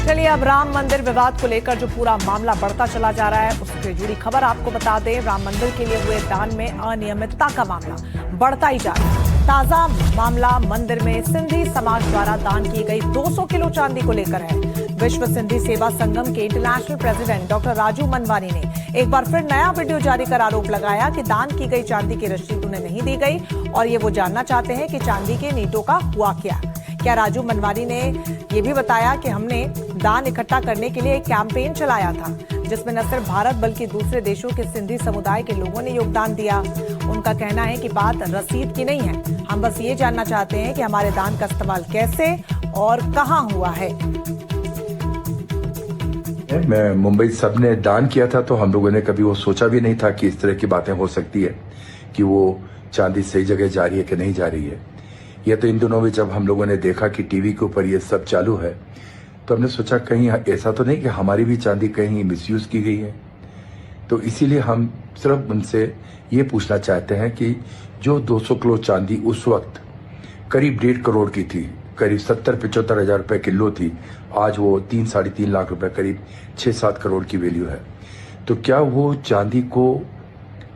चलिए अब राम मंदिर विवाद को लेकर जो पूरा मामला बढ़ता चला जा रहा है उससे जुड़ी खबर आपको बता दें। राम मंदिर के लिए हुए दान में अनियमितता का मामला बढ़ता ही जा रहा है। ताजा मामला मंदिर में सिंधी समाज द्वारा दान की गई 200 किलो चांदी को लेकर है। विश्व सिंधी सेवा संगम के international president doctor Raju Manwani ने एक बार फिर नया वीडियो जारी कर आरोप लगाया कि दान की गई चांदी की रसीद उन्हें नहीं दी गई और ये वो जानना चाहते हैं कि चांदी के नीटों का हुआ क्या। राजू मनवानी ने ये भी बताया कि हमने दान इकट्ठा करने के लिए एक कैंपेन चलाया था जिसमें न सिर्फ भारत बल्कि दूसरे देशों के सिंधी समुदाय के लोगों ने योगदान दिया। उनका कहना है कि बात रसीद की नहीं है, हम बस ये जानना चाहते हैं कि हमारे दान का इस्तेमाल कैसे और कहां हुआ है। मैं मुंबई सब ने दान किया था तो हम लोगों ने कभी वो सोचा भी नहीं था कि इस तरह की बातें हो सकती है कि वो चांदी सही जगह जा रही है कि नहीं जा रही है। यह तो इन दिनों में जब हम लोगों ने देखा कि टीवी के ऊपर ये सब चालू है तो हमने सोचा कहीं ऐसा तो नहीं कि हमारी भी चांदी कहीं मिसयूज की गई है। तो इसीलिए हम सिर्फ उनसे ये पूछना चाहते हैं कि जो 200 किलो चांदी उस वक्त करीब 1.5 करोड़ की थी, करीब 70-75 हजार रुपए किलो थी, आज वो 3-3.5 लाख रुपए करीब 6-7 करोड़ की वैल्यू है। तो क्या वो चांदी को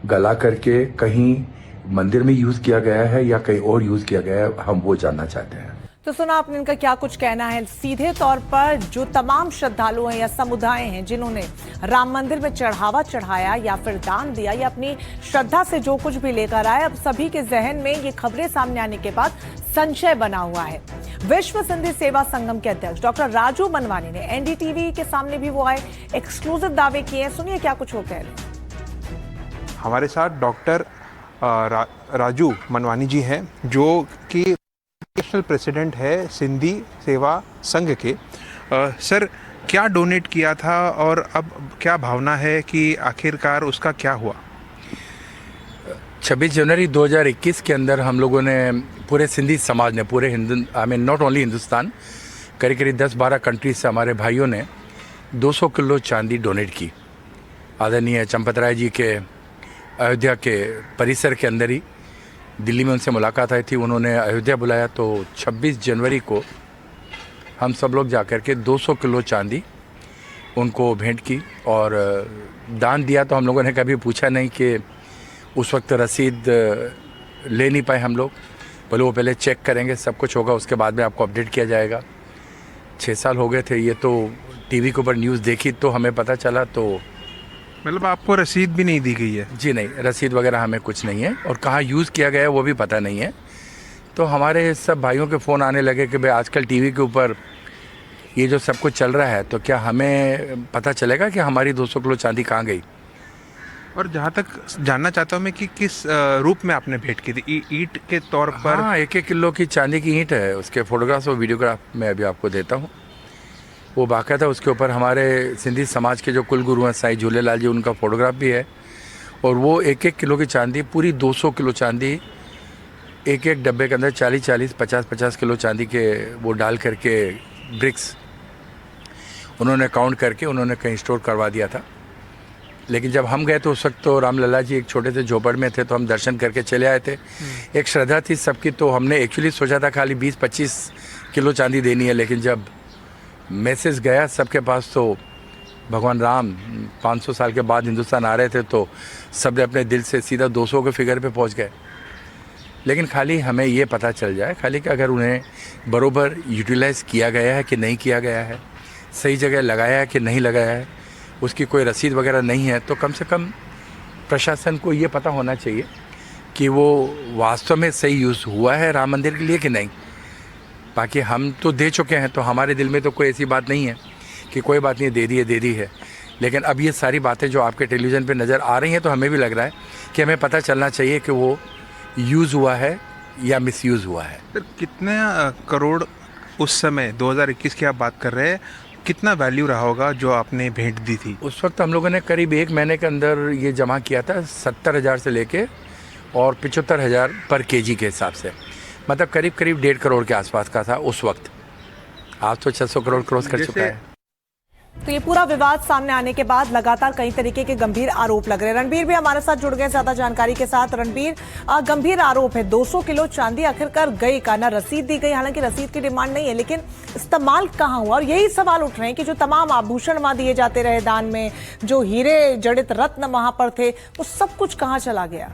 गला करके कहीं मंदिर में यूज किया गया है या कहीं और यूज किया गया है, हम वो जानना चाहते हैं। तो सुना आपने इनका क्या कुछ कहना है। सीधे तौर पर जो तमाम श्रद्धालु हैं या समुदाय हैं जिन्होंने राम मंदिर में चढ़ावा चढ़ाया या फिर दान दिया या अपनी श्रद्धा से जो कुछ भी लेकर आए, अब सभी के जहन में ये खबरें सामने आने के बाद संशय बना हुआ है। विश्व सिंधी सेवा संगम के अध्यक्ष डॉक्टर राजू मनवानी ने एनडीटीवी के सामने भी वो आए एक्सक्लूसिव दावे किए हैं। सुनिए क्या कुछ वो कह रहे हैं। हमारे साथ डॉक्टर राजू मनवानी जी हैं जो कि नेशनल प्रेसिडेंट है सिंधी सेवा संघ के। सर, क्या डोनेट किया था और अब क्या भावना है कि आखिरकार उसका क्या हुआ? 26 जनवरी 2021 के अंदर हम लोगों ने पूरे सिंधी समाज ने पूरे नॉट ओनली हिंदुस्तान, करीब 10-12 कंट्रीज से हमारे भाइयों ने 200 किलो चांदी डोनेट की। आदरणीय चंपत राय जी के अयोध्या के परिसर के अंदर ही दिल्ली में उनसे मुलाकात आई थी, उन्होंने अयोध्या बुलाया तो 26 जनवरी को हम सब लोग जाकर के 200 किलो चांदी उनको भेंट की और दान दिया। तो हम लोगों ने कभी पूछा नहीं कि उस वक्त रसीद ले नहीं पाए हम लोग, बोले वो पहले चेक करेंगे, सब कुछ होगा उसके बाद में आपको अपडेट किया जाएगा। 6 साल हो गए थे ये, तो टीवी के ऊपर न्यूज़ देखी तो हमें पता चला। तो मतलब आपको रसीद भी नहीं दी गई है? जी नहीं, रसीद वगैरह हमें कुछ नहीं है और कहाँ यूज़ किया गया है वो भी पता नहीं है। तो हमारे सब भाइयों के फ़ोन आने लगे कि भाई आजकल टीवी के ऊपर ये जो सब कुछ चल रहा है तो क्या हमें पता चलेगा कि हमारी 200 किलो चांदी कहाँ गई। और जहाँ तक जानना चाहता हूँ मैं कि किस रूप में आपने भेंट की थी? ईंट के तौर पर? हाँ, 1-1 किलो की चांदी की ईंट है, उसके फोटोग्राफ्स और वीडियोग्राफ मैं अभी आपको देता हूँ। वो बाकायदा उसके ऊपर हमारे सिंधी समाज के जो कुल गुरु हैं साईं झूलेलाल जी, उनका फोटोग्राफ भी है। और वो 1-1 किलो की चांदी, पूरी 200 किलो चांदी एक डब्बे के अंदर 40-40, 50-50 किलो चांदी के वो डाल करके ब्रिक्स उन्होंने काउंट करके उन्होंने कहीं स्टोर करवा दिया था। लेकिन जब हम गए तो उस वक्त तो रामलला जी एक छोटे से झोपड़ में थे, तो हम दर्शन करके चले आए थे। एक श्रद्धा थी सबकी, तो हमने एक्चुअली सोचा था खाली 20-25 किलो चांदी देनी है, लेकिन जब मैसेज गया सबके पास तो भगवान राम 500 साल के बाद हिंदुस्तान आ रहे थे तो सब ने अपने दिल से सीधा 200 के फिगर पे पहुंच गए। लेकिन खाली हमें ये पता चल जाए खाली कि अगर उन्हें बरोबर यूटिलाइज़ किया गया है कि नहीं किया गया है, सही जगह लगाया है कि नहीं लगाया है, उसकी कोई रसीद वगैरह नहीं है, तो कम से कम प्रशासन को ये पता होना चाहिए कि वो वास्तव में सही यूज़ हुआ है राम मंदिर के लिए कि नहीं। बाकी हम तो दे चुके हैं तो हमारे दिल में तो कोई ऐसी बात नहीं है कि कोई बात नहीं दे दी है। लेकिन अब ये सारी बातें जो आपके टेलीविज़न पे नज़र आ रही हैं तो हमें भी लग रहा है कि हमें पता चलना चाहिए कि वो यूज़ हुआ है या मिसयूज़ हुआ है। सर, कितना करोड़ उस समय 2021 की आप बात कर रहे हैं, कितना वैल्यू रहा होगा जो आपने भेंट दी थी? उस वक्त हम लोगों ने करीब 1 महीने के अंदर ये जमा किया था 70,000 से लेके और 75,000 पर केजी के हिसाब से, मतलब करीब 1.5 करोड़ के आसपास का था उस वक्त। आज तो 600 करोड़ क्रॉस कर चुका है। तो ये पूरा विवाद सामने आने के बाद लगातार कई तरीके के गंभीर आरोप लग रहे हैं। रणबीर भी हमारे साथ जुड़ गए ज्यादा जानकारी के साथ। रणबीर, गंभीर आरोप है, 200 किलो चांदी आखिरकार गई का ना रसीद दी गई, हालांकि रसीद की डिमांड नहीं है, लेकिन इस्तेमाल कहाँ हुआ? और यही सवाल उठ रहे हैं कि जो तमाम आभूषण वहां दिए जाते रहे दान में, जो हीरे जड़ित रत्न वहां पर थे, वो सब कुछ कहाँ चला गया?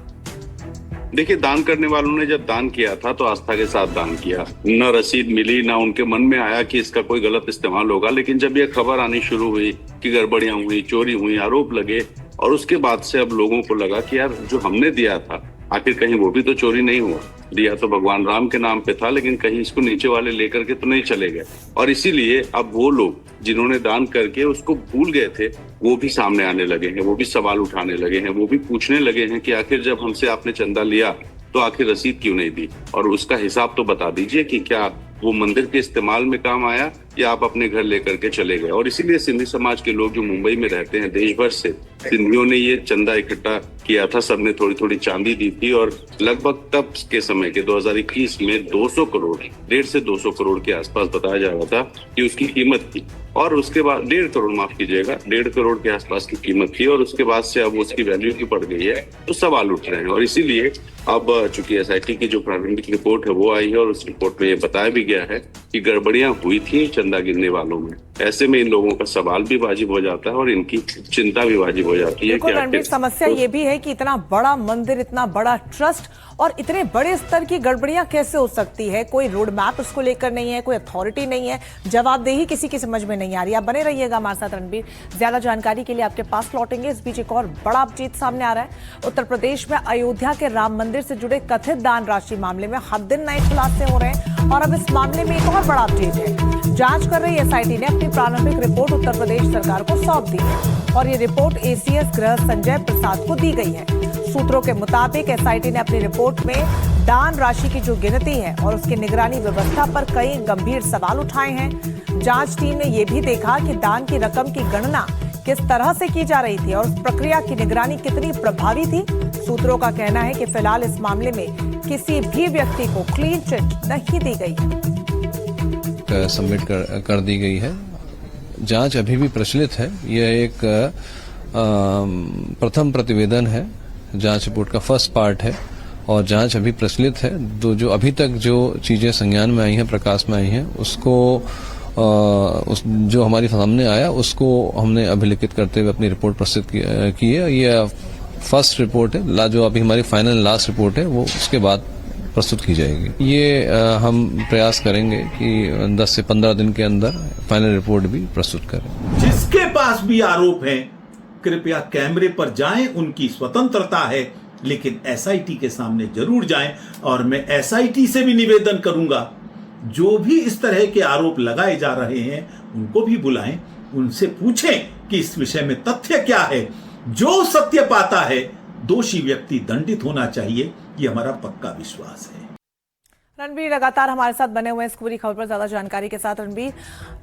देखिए, दान करने वालों ने जब दान किया था तो आस्था के साथ दान किया। न रसीद मिली, ना उनके मन में आया कि इसका कोई गलत इस्तेमाल होगा। लेकिन जब ये खबर आनी शुरू हुई कि गड़बड़ियां हुई, चोरी हुई, आरोप लगे, और उसके बाद से अब लोगों को लगा कि यार जो हमने दिया था आखिर कहीं वो भी तो चोरी नहीं हुआ। दिया तो भगवान राम के नाम पे था, लेकिन कहीं इसको नीचे वाले लेकर के तो नहीं चले गए। और इसीलिए अब वो लोग जिन्होंने दान करके उसको भूल गए थे, वो भी सामने आने लगे हैं, वो भी सवाल उठाने लगे हैं, वो भी पूछने लगे हैं कि आखिर जब हमसे आपने चंदा लिया तो आखिर रसीद क्यों नहीं दी, और उसका हिसाब तो बता दीजिए कि क्या वो मंदिर के इस्तेमाल में काम आया या आप अपने घर लेकर के चले गए। और इसीलिए सिंधी समाज के लोग जो मुंबई में रहते हैं, देश भर से सिंधियों ने ये चंदा इकट्ठा किया था। सबने थोड़ी थोड़ी चांदी दी थी, और लगभग तब के समय के 2021 में 200 करोड़, 1.5 से 200 करोड़ के आसपास बताया जा रहा था कि उसकी कीमत थी। और उसके बाद 1.5 करोड़, माफ कीजिएगा, 1.5 करोड़ के आसपास की कीमत थी, और उसके बाद से अब उसकी वैल्यू की बढ़ गई है। तो सवाल उठ रहे हैं, और इसीलिए अब चूंकि एसआईटी की जो प्रारंभिक रिपोर्ट है वो आई है, और उस रिपोर्ट में ये बताया भी गया है कि गड़बड़ियां हुई थी चंदा गिनने वालों में। ऐसे में इन लोगों का सवाल भी वाजिब हो जाता है और इनकी चिंता भी वाजिब हो जाती है। रणबीर, समस्या ये भी है कि इतना बड़ा मंदिर, इतना बड़ा ट्रस्ट और इतने बड़े स्तर की गड़बड़ियां कैसे हो सकती है? कोई रोड मैप उसको लेकर नहीं है, कोई अथॉरिटी नहीं है, जवाबदेही किसी की समझ में नहीं आ रही। आप बने रहिएगा हमारे साथ रणबीर, ज्यादा जानकारी के लिए आपके पास लौटेंगे। इस बीच एक और बड़ा अपडेट सामने आ रहा है। उत्तर प्रदेश में अयोध्या के राम मंदिर से जुड़े कथित दान राशि मामले में हर दिन नए खुलासे हो रहे हैं, और अब इस मामले में एक और बड़ा अपडेट है। जांच कर रही एसआईटी ने अपनी प्रारंभिक रिपोर्ट उत्तर प्रदेश सरकार को सौंप दी है, और ये रिपोर्ट एसीएस गृह संजय प्रसाद को दी गई है। सूत्रों के मुताबिक एसआईटी ने अपनी रिपोर्ट में दान राशि की जो गिनती है और उसकी निगरानी व्यवस्था पर कई गंभीर सवाल उठाए हैं। जांच टीम ने यह भी देखा कि दान की रकम की गणना किस तरह से की जा रही थी और उस प्रक्रिया की निगरानी कितनी प्रभावी थी। सूत्रों का कहना है कि फिलहाल इस मामले में किसी भी व्यक्ति को क्लीन चिट नहीं दी गई है। सबमिट कर दी गई है। जांच अभी भी प्रचलित है। यह एक प्रथम प्रतिवेदन है, जांच रिपोर्ट का फर्स्ट पार्ट है, और जांच अभी प्रचलित है। जो अभी तक जो चीजें संज्ञान में आई हैं, प्रकाश में आई हैं, उसको जो हमारी सामने आया उसको हमने अभिलिखित करते हुए अपनी रिपोर्ट प्रस्तुत की है। ये फर्स्ट रिपोर्ट है, जो अभी हमारी फाइनल लास्ट रिपोर्ट है वो उसके बाद प्रस्तुत की जाएगी। ये हम प्रयास करेंगे कि 10 से 15 दिन के अंदर फाइनल रिपोर्ट भी प्रस्तुत करें। जिसके पास भी आरोप है कृपया कैमरे पर जाएं, उनकी स्वतंत्रता है, लेकिन एसआईटी के सामने जरूर जाएं। और मैं एसआईटी से भी निवेदन करूंगा, जो भी इस तरह के आरोप लगाए जा रहे हैं उनको भी बुलाएं, उनसे पूछें कि इस विषय में तथ्य क्या है। जो सत्य पाता है दोषी व्यक्ति दंडित होना चाहिए, ये हमारा पक्का विश्वास है। रणबीर लगातार हमारे साथ बने हुए हैं इस पूरी खबर पर ज्यादा जानकारी के साथ। रणबीर,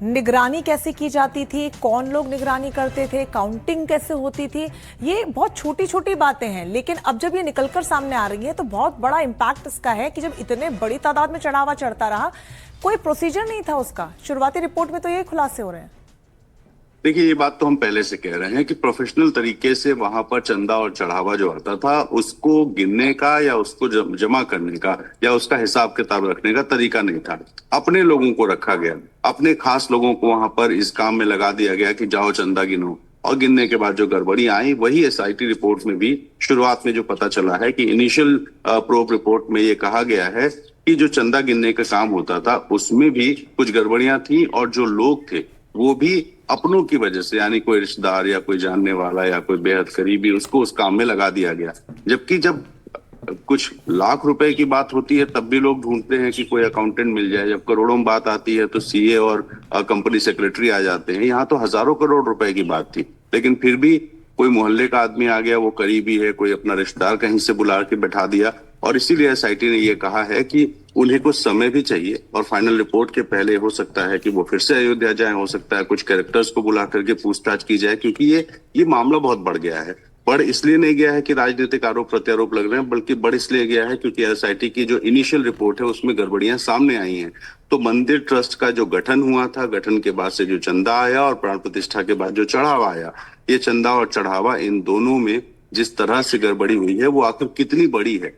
निगरानी कैसे की जाती थी, कौन लोग निगरानी करते थे, काउंटिंग कैसे होती थी, ये बहुत छोटी छोटी बातें हैं, लेकिन अब जब ये निकलकर सामने आ रही है तो बहुत बड़ा इम्पैक्ट इसका है कि जब इतने बड़ी तादाद में चढ़ावा चढ़ता रहा, कोई प्रोसीजर नहीं था उसका। शुरुआती रिपोर्ट में तो ये खुलासे हो रहे हैं। देखिए, ये बात तो हम पहले से कह रहे हैं कि प्रोफेशनल तरीके से वहां पर चंदा और चढ़ावा जो आता था उसको गिनने का या उसको जमा करने का या उसका हिसाब किताब रखने का तरीका नहीं था। अपने लोगों को रखा गया, अपने खास लोगों को वहां पर इस काम में लगा दिया गया कि जाओ चंदा गिनो, और गिनने के बाद जो गड़बड़ी आई वही एसआईटी रिपोर्ट में भी शुरुआत में जो पता चला है कि इनिशियल प्रोब रिपोर्ट में ये कहा गया है कि जो चंदा गिनने का काम होता था उसमें भी कुछ गड़बड़ियां थी, और जो लोग थे वो भी अपनों की वजह से, यानी कोई रिश्तेदार या कोई जानने वाला या कोई बेहद करीबी, उसको उस काम में लगा दिया गया। जबकि जब कुछ लाख रुपए की बात होती है तब भी लोग ढूंढते हैं कि कोई अकाउंटेंट मिल जाए। जब करोड़ों में बात आती है तो सीए और कंपनी सेक्रेटरी आ जाते हैं। यहाँ तो हजारों करोड़ रुपए की बात थी, लेकिन फिर भी कोई मोहल्ले का आदमी आ गया, वो करीबी है, कोई अपना रिश्तेदार कहीं से बुला के बैठा दिया। और इसीलिए एसआईटी ने ये कहा है कि उन्हें कुछ समय भी चाहिए, और फाइनल रिपोर्ट के पहले हो सकता है कि वो फिर से अयोध्या जाए, हो सकता है कुछ कैरेक्टर्स को बुला करके पूछताछ की जाए, क्योंकि ये मामला बहुत बढ़ गया है। बढ़ इसलिए नहीं गया है कि राजनीतिक आरोप प्रत्यारोप लग रहे हैं, बल्कि बढ़ इसलिए गया है क्योंकि एसआईटी की जो इनिशियल रिपोर्ट है उसमें गड़बड़ियां सामने आई हैं। तो मंदिर ट्रस्ट का जो गठन हुआ था, गठन के बाद से जो चंदा आया और प्राण प्रतिष्ठा के बाद जो चढ़ावा आया, ये चंदा और चढ़ावा इन दोनों में जिस तरह से गड़बड़ी हुई है वो आखिर कितनी बड़ी है,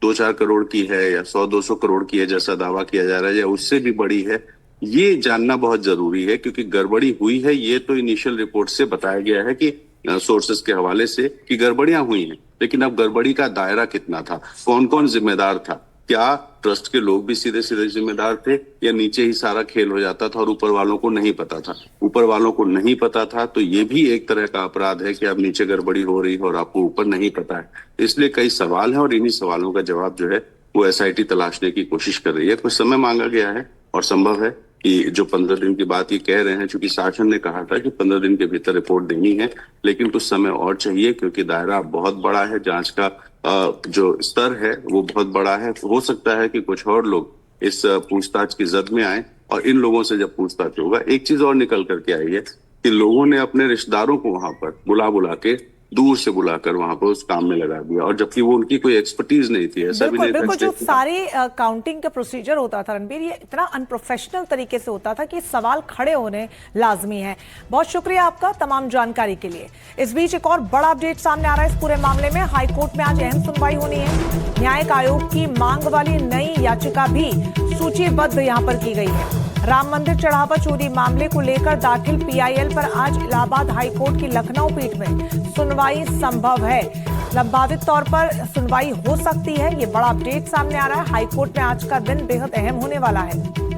2-4 करोड़ की है या 100-200 करोड़ की है जैसा दावा किया जा रहा है, या उससे भी बड़ी है, ये जानना बहुत जरूरी है। क्योंकि गड़बड़ी हुई है ये तो इनिशियल रिपोर्ट से बताया गया है कि सोर्सेस के हवाले से कि गड़बड़ियां हुई हैं, लेकिन अब गड़बड़ी का दायरा कितना था, कौन कौन जिम्मेदार था, क्या ट्रस्ट के लोग भी सीधे सीधे जिम्मेदार थे या नीचे ही सारा खेल हो जाता था और ऊपर वालों को नहीं पता था। ऊपर वालों को नहीं पता था तो ये भी एक तरह का अपराध है कि अब नीचे गड़बड़ी हो रही है और आपको ऊपर नहीं पता है। इसलिए कई सवाल हैं और इन्हीं सवालों का जवाब जो है वो एसआईटी तलाशने की कोशिश कर रही है। कुछ समय मांगा गया है और संभव है कि जो 15 दिन की बात ये कह रहे हैं, चूंकि शासन ने कहा था कि 15 दिन के भीतर रिपोर्ट देनी है, लेकिन कुछ समय और चाहिए क्योंकि दायरा बहुत बड़ा है, जांच का जो स्तर है वो बहुत बड़ा है। हो सकता है कि कुछ और लोग इस पूछताछ की जद में आए और इन लोगों से जब पूछताछ होगा, एक चीज और निकल करके आई है कि लोगों ने अपने रिश्तेदारों को वहां पर बुला के दूर से बुलाकर वहां पर उस काम में लगा दिया, और जबकि वो उनकी कोई एक्सपर्टीज नहीं थी। ऐसा भी नहीं था। बिल्कुल जो सारी काउंटिंग का प्रोसीजर होता था रणबीर, ये इतना अनप्रोफेशनल तरीके से होता था कि सवाल खड़े होने लाजमी है। बहुत शुक्रिया आपका तमाम जानकारी के लिए। इस बीच एक और बड़ा अपडेट सामने आ रहा है इस पूरे मामले में। हाईकोर्ट में आज अहम सुनवाई होनी है। न्यायिक आयोग की मांग वाली नई याचिका भी सूचीबद्ध यहां पर की गई है। राम मंदिर चढ़ावा चोरी मामले को लेकर दाखिल पीआईएल पर आज इलाहाबाद हाईकोर्ट की लखनऊ पीठ में सुनवाई संभव है। संभावित तौर पर सुनवाई हो सकती है, ये बड़ा अपडेट सामने आ रहा है। हाईकोर्ट में आज का दिन बेहद अहम होने वाला है।